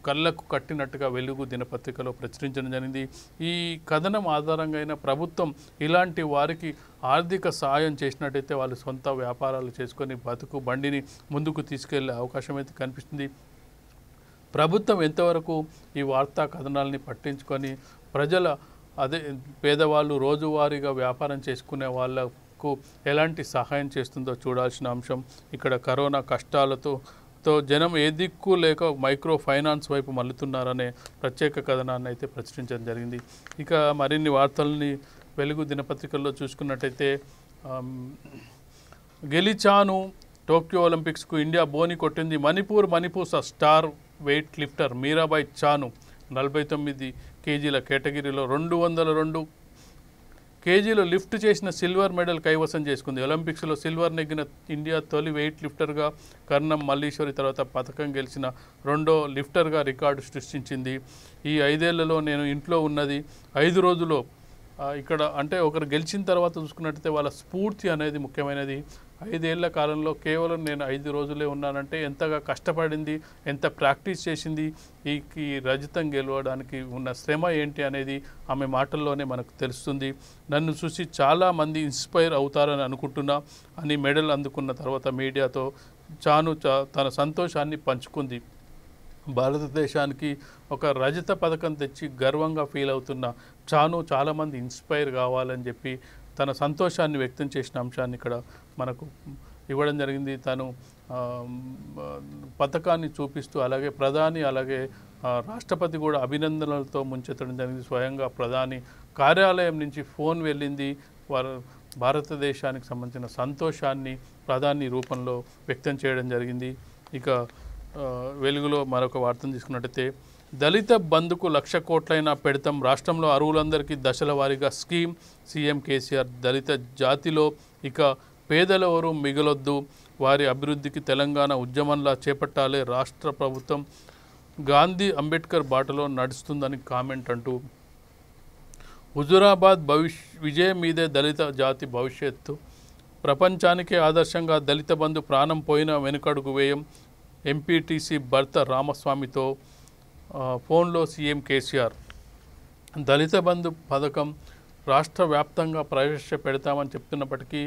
కళ్ళకు కట్టినట్టుగా వెలుగు దినపత్రికలో ప్రచురించడం జరిగింది. ఈ కథనం ఆధారంగా అయిన ప్రభుత్వం ఇలాంటి వారికి ఆర్థిక సాయం చేసినట్టయితే వాళ్ళు సొంత వ్యాపారాలు చేసుకొని బతుకు బండిని ముందుకు తీసుకెళ్లే అవకాశం అయితే కనిపిస్తుంది. ప్రభుత్వం ఎంతవరకు ఈ వార్తా కథనాలని పట్టించుకొని పేదవాళ్ళు రోజువారీగా వ్యాపారం చేసుకునే వాళ్ళకు ఎలాంటి సహాయం చేస్తుందో చూడాల్సిన అంశం. ఇక్కడ కరోనా కష్టాలతో జనం ఏ దిక్కు లేక మైక్రో ఫైనాన్స్ వైపు మళ్ళుతున్నారనే ప్రత్యేక కథనాన్ని అయితే ప్రచురించడం జరిగింది. ఇక మరిన్ని వార్తల్ని వెలుగు దినపత్రికల్లో చూసుకున్నట్టయితే గెలిచాను, టోక్యో ఒలింపిక్స్కు ఇండియా బోని కొట్టింది. Manipur star weight lifter Mirabai Chanu 49 కేజీల కేటగిరీలో 202 కేజీలో లిఫ్ట్ చేసిన సిల్వర్ మెడల్ కైవసం చేసుకుంది. ఒలింపిక్స్లో సిల్వర్ నెగ్గిన ఇండియా తొలి వెయిట్ లిఫ్టర్గా కర్ణం మల్లీశ్వరి తర్వాత పథకం గెలిచిన రెండో లిఫ్టర్గా రికార్డు సృష్టించింది. ఈ 5 ఏళ్లలో నేను ఇంట్లో ఉన్నది 5 రోజుల్లో ఇక్కడ అంటే ఒకరు గెలిచిన తర్వాత చూసుకున్నట్టయితే వాళ్ళ స్ఫూర్తి అనేది ముఖ్యమైనది. 5 ఏళ్ల కాలంలో కేవలం నేను 5 రోజులే ఉన్నానంటే ఎంతగా కష్టపడింది, ఎంత ప్రాక్టీస్ చేసింది, ఈ రజతం గెలవడానికి ఉన్న శ్రమ ఏంటి అనేది ఆమె మాటల్లోనే మనకు తెలుస్తుంది. నన్ను చూసి చాలామంది ఇన్స్పైర్ అవుతారని అనుకుంటున్నా అని మెడల్ అందుకున్న తర్వాత మీడియాతో తన సంతోషాన్ని పంచుకుంది. భారతదేశానికి ఒక రజత పథకం తెచ్చి గర్వంగా ఫీల్ అవుతున్న చాలామంది ఇన్స్పైర్ కావాలని చెప్పి తన సంతోషాన్ని వ్యక్తం చేసిన అంశాన్ని ఇక్కడ మనకు ఇవ్వడం జరిగింది. తను పథకాన్ని చూపిస్తూ అలాగే ప్రధాని అలాగే రాష్ట్రపతి కూడా అభినందనలతో ముంచెత్తడం జరిగింది. స్వయంగా ప్రధాని కార్యాలయం నుంచి ఫోన్ వెళ్ళింది. వారు భారతదేశానికి సంబంధించిన సంతోషాన్ని ప్రధాని రూపంలో వ్యక్తం చేయడం జరిగింది. ఇక వెలుగులో మరొక వార్తను తీసుకున్నట్టయితే దళిత బంధుకు 1,00,000 కోట్లైనా పెడతాం, రాష్ట్రంలో అరువులందరికీ దశల వారీగా స్కీమ్, సీఎం కేసీఆర్. దళిత జాతిలో ఇక పేదలెవరూ మిగలొద్దు, వారి అభివృద్ధికి తెలంగాణ ఉద్యమంలా చేపట్టాలి, రాష్ట్ర ప్రభుత్వం గాంధీ అంబేద్కర్ బాటలో నడుస్తుందని కామెంట్ అంటూ హుజూరాబాద్ విజయం మీదే దళిత జాతి భవిష్యత్తు, ప్రపంచానికే ఆదర్శంగా దళిత బంధు ప్రాణం పోయిన వెనుకడుగు వేయం, ఎంపీటీసీ భర్త రామస్వామితో ఫోన్లో సీఎం కేసీఆర్. దళిత బంధు పథకం రాష్ట్ర వ్యాప్తంగా ప్రవేశపెడతామని చెప్తున్నప్పటికీ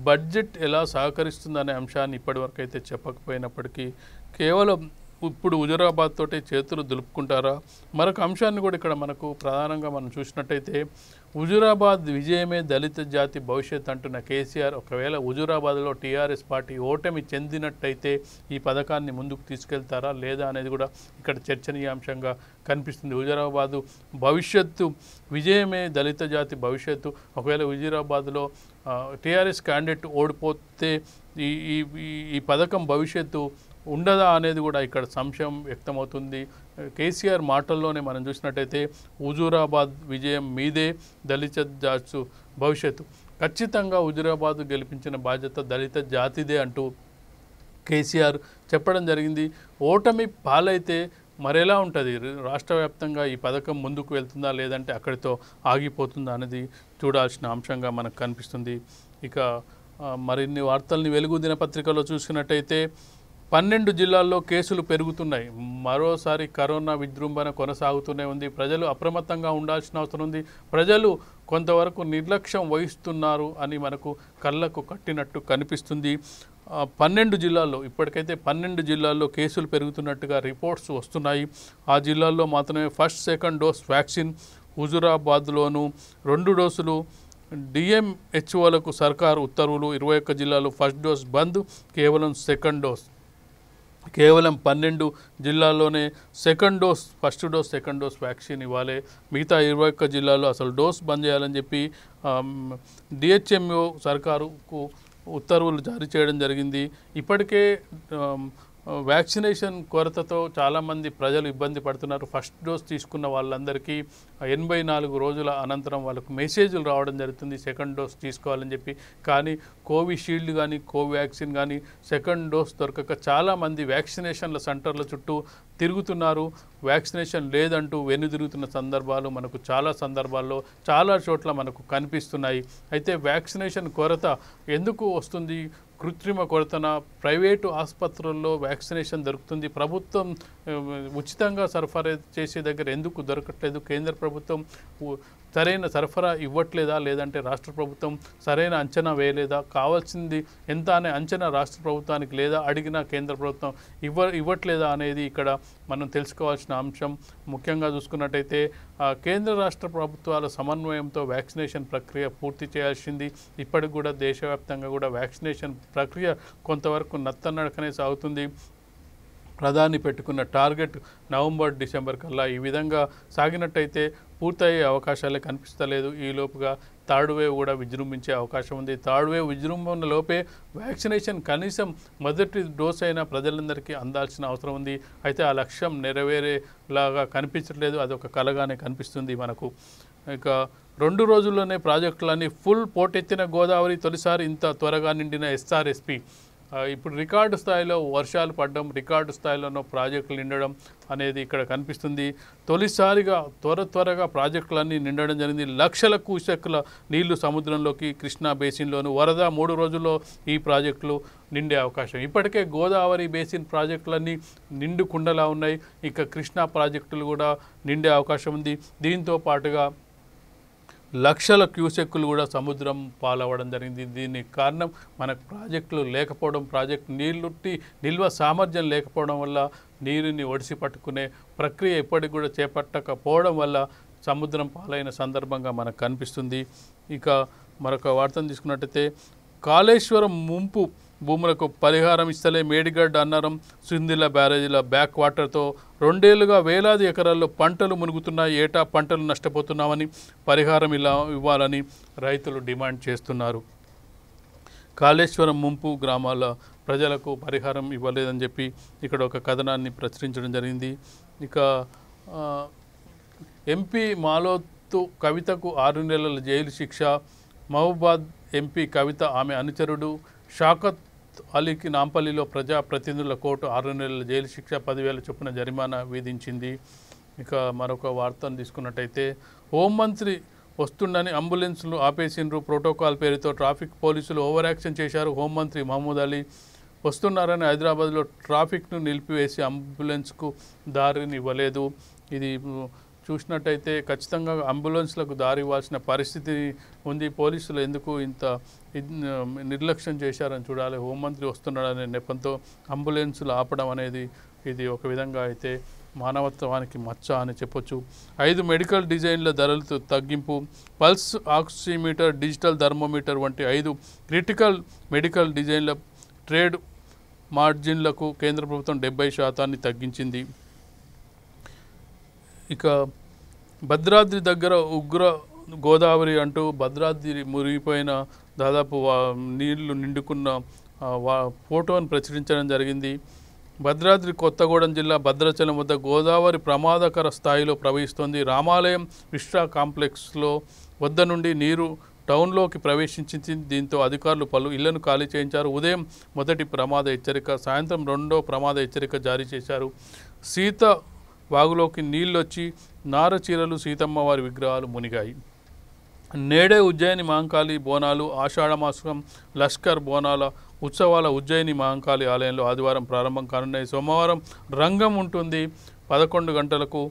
బడ్జెట్ ఎలా సహకరిస్తుందనే అంశాన్ని ఇప్పటివరకు అయితే చెప్పకపోయినప్పటికీ కేవలం ఇప్పుడు హుజూరాబాద్ తోటి చేతులు దులుపుకుంటారా? మరొక అంశాన్ని కూడా ఇక్కడ మనకు ప్రధానంగా మనం చూసినట్టయితే హుజూరాబాద్ విజయమే దళిత జాతి భవిష్యత్ అంటున్న కేసీఆర్ ఒకవేళ హుజూరాబాద్లో టీఆర్ఎస్ పార్టీ ఓటమి చెందినట్టయితే ఈ పథకాన్ని ముందుకు తీసుకెళ్తారా లేదా అనేది కూడా ఇక్కడ చర్చనీయాంశంగా కనిపిస్తుంది. హుజూరాబాదు భవిష్యత్తు విజయమే దళిత జాతి భవిష్యత్తు. ఒకవేళ హుజూరాబాద్లో టీఆర్ఎస్ క్యాండిడేట్ ఓడిపోతే ఈ పథకం భవిష్యత్తు ఉండదా అనేది కూడా ఇక్కడ సంశయం వ్యక్తమవుతుంది. కేసీఆర్ మాటల్లోనే మనం చూసినట్టయితే హుజూరాబాద్ విజయం మీదే దళిత జాతి భవిష్యత్తు, ఖచ్చితంగా హుజూరాబాద్ గెలిపించిన బాధ్యత దళిత జాతిదే అంటూ కేసీఆర్ చెప్పడం జరిగింది. ఓటమి పాలైతే మరెలా ఉంటుంది? రాష్ట్ర వ్యాప్తంగా ఈ పథకం ముందుకు వెళ్తుందా లేదంటే అక్కడితో ఆగిపోతుందా అనేది చూడాల్సిన అంశంగా మనకు కనిపిస్తుంది. ఇక మరిన్ని వార్తల్ని వెలుగు దినపత్రికలో చూసినట్టయితే 12 జిల్లాల్లో కేసులు పెరుగుతున్నాయి. మరోసారి కరోనా విజృంభణ కొనసాగుతూనే ఉంది. ప్రజలు అప్రమత్తంగా ఉండాల్సిన అవసరం ఉంది. ప్రజలు కొంతవరకు నిర్లక్ష్యం వహిస్తున్నారు అని మనకు కళ్ళకు కట్టినట్టు కనిపిస్తుంది. 12 జిల్లాల్లో ఇప్పటికైతే 12 జిల్లాల్లో కేసులు పెరుగుతున్నట్టుగా రిపోర్ట్స్ వస్తున్నాయి. ఆ జిల్లాల్లో మాత్రమే ఫస్ట్ సెకండ్ డోస్ వ్యాక్సిన్, హుజూరాబాద్లోనూ 2 డోసులు, డిఎంహెచ్ఓలకు సర్కారు ఉత్తర్వులు, 21 జిల్లాలో ఫస్ట్ డోస్ బంద్, కేవలం సెకండ్ డోస్. కేవలం 12 జిల్లాల్లోనే second dose, first dose second dose vaccine ఇవ్వాలి. మిగతా 21 జిల్లాల్లో అసలు డోస్ బంద్ చేయాలని చెప్పి డిహెచ్ఎంఓ సర్కారుకు ఉత్తర్వులు జారీ చేయడం జరిగింది. ఇప్పటికే వ్యాక్సినేషన్ కొరతతో చాలామంది ప్రజలు ఇబ్బంది పడుతున్నారు. ఫస్ట్ డోస్ తీసుకున్న వాళ్ళందరికీ 84 రోజుల అనంతరం వాళ్ళకు మెసేజ్లు రావడం జరుగుతుంది సెకండ్ డోస్ తీసుకోవాలని చెప్పి. కానీ కోవిషీల్డ్ కానీ కోవాక్సిన్ కానీ సెకండ్ డోస్ దొరకక చాలామంది వ్యాక్సినేషన్ల సెంటర్ల చుట్టూ తిరుగుతున్నారు. వ్యాక్సినేషన్ లేదంటూ వెనుదిరుగుతున్న సందర్భాలు మనకు చాలా సందర్భాల్లో చాలా చోట్ల మనకు కనిపిస్తున్నాయి. అయితే వ్యాక్సినేషన్ కొరత ఎందుకు వస్తుంది? కృత్రిమ కొరతన? ప్రైవేటు ఆసుపత్రుల్లో వ్యాక్సినేషన్ దొరుకుతుంది, ప్రభుత్వం ఉచితంగా సరఫరా చేసే దగ్గర ఎందుకు దొరకట్లేదు? కేంద్ర ప్రభుత్వం సరైన సరఫరా ఇవ్వట్లేదా? లేదంటే రాష్ట్ర ప్రభుత్వం సరైన అంచనా వేయలేదా? కావాల్సింది ఎంత అనే అంచనా రాష్ట్ర ప్రభుత్వానికి లేదా? అడిగినా కేంద్ర ప్రభుత్వం ఇవ్వట్లేదా అనేది ఇక్కడ మనం తెలుసుకోవాల్సిన అంశం. ముఖ్యంగా చూసుకున్నట్టయితే కేంద్ర రాష్ట్ర ప్రభుత్వాల సమన్వయంతో వ్యాక్సినేషన్ ప్రక్రియ పూర్తి చేయాల్సింది. ఇప్పటికి కూడా దేశవ్యాప్తంగా కూడా వ్యాక్సినేషన్ ప్రక్రియ కొంతవరకు నత్తనడకనే సాగుతుంది. ప్రధాని పెట్టుకున్న టార్గెట్ నవంబర్ డిసెంబర్ కల్లా ఈ విధంగా సాగినట్టయితే పూర్తయ్యే అవకాశాలే కనిపిస్తలేదు. ఈలోపుగా థర్డ్ వేవ్ కూడా విజృంభించే అవకాశం ఉంది. థర్డ్ వేవ్ విజృంభణ లోపే వ్యాక్సినేషన్ కనీసం మొదటి డోస్ అయినా ప్రజలందరికీ అందాల్సిన అవసరం ఉంది. అయితే ఆ లక్ష్యం నెరవేరేలాగా కనిపించట్లేదు, అదొక కలగానే కనిపిస్తుంది మనకు. ఇక 2 రోజుల్లోనే ప్రాజెక్టులన్నీ ఫుల్ పోటెత్తిన గోదావరి, తొలిసారి ఇంత త్వరగా నిండిన ఎస్ఆర్ఎస్పి. ఇప్పుడు రికార్డు స్థాయిలో వర్షాలు పడడం, రికార్డు స్థాయిలోనూ ప్రాజెక్టులు నిండడం అనేది ఇక్కడ కనిపిస్తుంది. తొలిసారిగా త్వరగా ప్రాజెక్టులన్నీ నిండడం జరిగింది. లక్షల క్యూసెక్కుల నీళ్లు సముద్రంలోకి, కృష్ణా బేసిన్లోను వరద 3 రోజుల్లో ఈ ప్రాజెక్టులు నిండే అవకాశం. ఇప్పటికే గోదావరి బేసిన్ ప్రాజెక్టులన్నీ నిండు కుండలా ఉన్నాయి. ఇక కృష్ణా ప్రాజెక్టులు కూడా నిండే అవకాశం ఉంది. దీంతో పాటుగా లక్షల క్యూసెక్కులు కూడా సముద్రం పాలవడం జరిగింది. దీనికి కారణం మనకు ప్రాజెక్టులు లేకపోవడం, ప్రాజెక్టు నిల్వ సామర్థ్యం లేకపోవడం వల్ల నీరుని ఒడిసి పట్టుకునే ప్రక్రియ ఇప్పటికి కూడా చేపట్టకపోవడం వల్ల సముద్రం పాలైన సందర్భంగా మనకు కనిపిస్తుంది. ఇక మరొక వార్తను తీసుకున్నట్టయితే కాళేశ్వరం ముంపు భూములకు పరిహారం ఇస్తలే మేడిగడ్డ, అన్నారం, సుందిల్ల బ్యారేజీల బ్యాక్ వాటర్తో 2 ఏళ్లుగా వేలాది ఎకరాల్లో పంటలు మునుగుతున్నాయి. ఏటా పంటలు నష్టపోతున్నామని పరిహారం ఇవ్వాలని రైతులు డిమాండ్ చేస్తున్నారు. కాళేశ్వరం ముంపు గ్రామాల ప్రజలకు పరిహారం ఇవ్వలేదని చెప్పి ఇక్కడ ఒక కథనాన్ని ప్రచురించడం జరిగింది. ఇక ఎంపీ మాలోతు కవితకు 6 నెలల జైలు శిక్ష. మహబూబాద్ ఎంపీ కవిత, ఆమె అనుచరుడు షాకత్ అలీకి నాంపల్లిలో ప్రజాప్రతినిధుల కోర్టు 6 నెలల జైలు శిక్ష, 10,000 చొప్పున జరిమానా విధించింది. ఇక మరొక వార్తను తీసుకున్నట్టయితే హోంమంత్రి వస్తుండని అంబులెన్స్లు ఆపేసిండ్రు. ప్రోటోకాల్ పేరుతో ట్రాఫిక్ పోలీసులు ఓవర్ యాక్షన్ చేశారు. హోంమంత్రి మహమూద్ అలీ వస్తున్నారని హైదరాబాద్లో ట్రాఫిక్ను నిలిపివేసి అంబులెన్స్కు దారిని ఇవ్వలేదు. ఇది చూసినట్టయితే ఖచ్చితంగా అంబులెన్స్లకు దారి ఇవ్వాల్సిన పరిస్థితి ఉంది. పోలీసులు ఎందుకు ఇంత నిర్లక్ష్యం చేశారని చూడాలి. హోంమంత్రి వస్తున్నాడనే నెపంతో అంబులెన్సులు ఆపడం అనేది ఇది ఒక విధంగా అయితే మానవత్వానికి మచ్చ అని చెప్పొచ్చు. 5 మెడికల్ డిజైన్ల ధరలు తగ్గింపు. పల్స్ ఆక్సిమీటర్, డిజిటల్ థర్మోమీటర్ వంటి 5 క్రిటికల్ మెడికల్ డిజైన్ల ట్రేడ్ మార్జిన్లకు కేంద్ర ప్రభుత్వం 70% తగ్గించింది. ఇక భద్రాద్రి దగ్గర ఉగ్ర గోదావరి అంటూ భద్రాద్రి మురిగిపోయిన దాదాపు నీళ్లు నిండుకున్న ఫోటోను ప్రచురించడం జరిగింది. భద్రాద్రి కొత్తగూడెం జిల్లా భద్రాచలం వద్ద గోదావరి ప్రమాదకర స్థాయిలో ప్రవహిస్తోంది. రామాలయం విశ్రా కాంప్లెక్స్లో వద్ద నుండి నీరు టౌన్లోకి ప్రవేశించింది. దీంతో అధికారులు పలు ఇళ్లను ఖాళీ చేయించారు. ఉదయం మొదటి ప్రమాద హెచ్చరిక, సాయంత్రం 2వ ప్రమాద హెచ్చరిక జారీ చేశారు. సీత వాగులోకి నీళ్ళొచ్చి నారచీరలు, సీతమ్మ వారి విగ్రహాలు మునిగాయి. నేడే ఉజ్జయిని మహంకాళి బోనాలు. ఆషాఢమాసం లష్కర్ బోనాల ఉత్సవాల ఉజ్జయిని మహంకాళి ఆలయంలో ఆదివారం ప్రారంభం కానున్నాయి. సోమవారం రంగం ఉంటుంది. 11 గంటలకు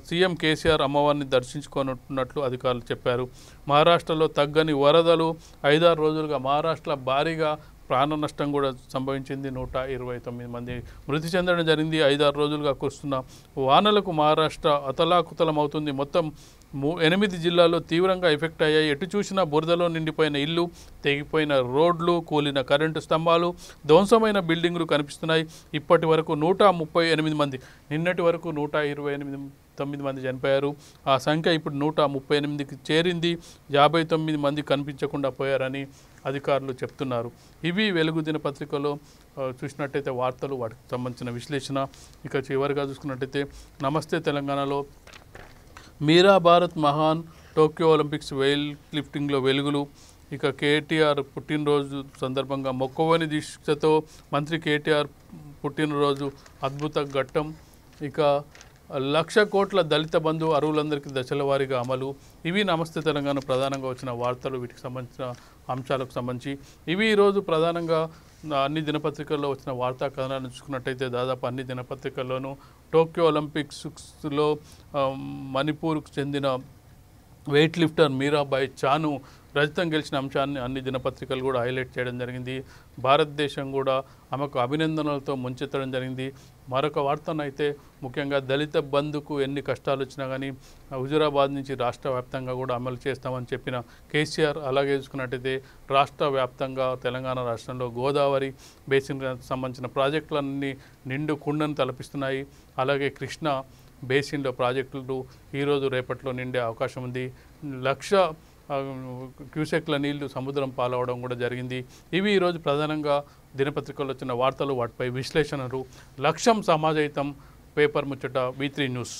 సీఎం కేసీఆర్ అమ్మవారిని దర్శించుకోనున్నట్లు అధికారులు చెప్పారు. మహారాష్ట్రలో తగ్గని వరదలు. 5-6 రోజులుగా మహారాష్ట్రలో భారీగా ప్రాణ నష్టం కూడా సంభవించింది. 129 మంది మృతి చెందడం జరిగింది. 5-6 రోజులుగా కురుస్తున్న వానలకు మహారాష్ట్ర అతలాకుతలమవుతుంది. మొత్తం 8 జిల్లాల్లో తీవ్రంగా ఎఫెక్ట్ అయ్యాయి. ఎటు చూసినా బురదలో నిండిపోయిన ఇల్లు, తెగిపోయిన రోడ్లు, కూలిన కరెంటు స్తంభాలు, ధ్వంసమైన బిల్డింగులు కనిపిస్తున్నాయి. ఇప్పటి వరకు 138 మంది, నిన్నటి వరకు 129 మంది చనిపోయారు. ఆ సంఖ్య ఇప్పుడు 138కి చేరింది. 59 మంది కనిపించకుండా పోయారని అధికారులు చెప్తున్నారు. ఇవి వెలుగు దినపత్రికలో చూసినట్టయితే వార్తలు, వాటికి సంబంధించిన విశ్లేషణ. ఇక చివరిగా చూసుకున్నట్టయితే నమస్తే తెలంగాణలో మీరా భారత్ మహాన్, టోక్యో ఒలింపిక్స్ వెయిట్ లిఫ్టింగ్లో వెలుగులు. ఇక కేటీఆర్ పుట్టినరోజు సందర్భంగా మొక్కవోని దీక్షతో మంత్రి కేటీఆర్ పుట్టినరోజు అద్భుత ఘట్టం. ఇక 1,00,000 కోట్ల దళిత బంధు అర్హులందరికీ దశల వారీగా అమలు. ఇవి నమస్తే తెలంగాణ ప్రధానంగా వచ్చిన వార్తలు, వీటికి సంబంధించిన అంశాలకు సంబంధించి. ఇవి ఈరోజు ప్రధానంగా అన్ని దినపత్రికల్లో వచ్చిన వార్తా కథనాలను చూసుకున్నట్టయితే దాదాపు అన్ని దినపత్రికల్లోనూ టోక్యో ఒలింపిక్స్లో మణిపూర్కు చెందిన వెయిట్ లిఫ్టర్ మీరాబాయి చాను రజతం గెలిచిన అంశాన్ని అన్ని దినపత్రికలు కూడా హైలైట్ చేయడం జరిగింది. భారతదేశం కూడా ఆమెకు అభినందనలతో ముంచెత్తడం జరిగింది. మరొక వార్తనైతే ముఖ్యంగా దళిత బంధుకు ఎన్ని కష్టాలు వచ్చినా కానీ హుజురాబాద్ నుంచి రాష్ట్ర వ్యాప్తంగా కూడా అమలు చేస్తామని చెప్పిన కేసీఆర్, అలాగే చూసుకున్నట్టయితే రాష్ట్ర వ్యాప్తంగా తెలంగాణ రాష్ట్రంలో గోదావరి బేసిన్కి సంబంధించిన ప్రాజెక్టులన్నీ నిండు కుండను తలపిస్తున్నాయి. అలాగే కృష్ణా బేసిన్లో ప్రాజెక్టులు ఈరోజు రేపట్లో నిండే అవకాశం ఉంది. 1,00,000 క్యూసెక్ల నీళ్లు సముద్రం పాలవడం కూడా జరిగింది. ఇవి ఈరోజు ప్రధానంగా దినపత్రికల్లో వచ్చిన వార్తలు, వాటిపై విశ్లేషణలు. లక్ష్యం సమాజహితం పేపర్ ముచ్చట V3 న్యూస్.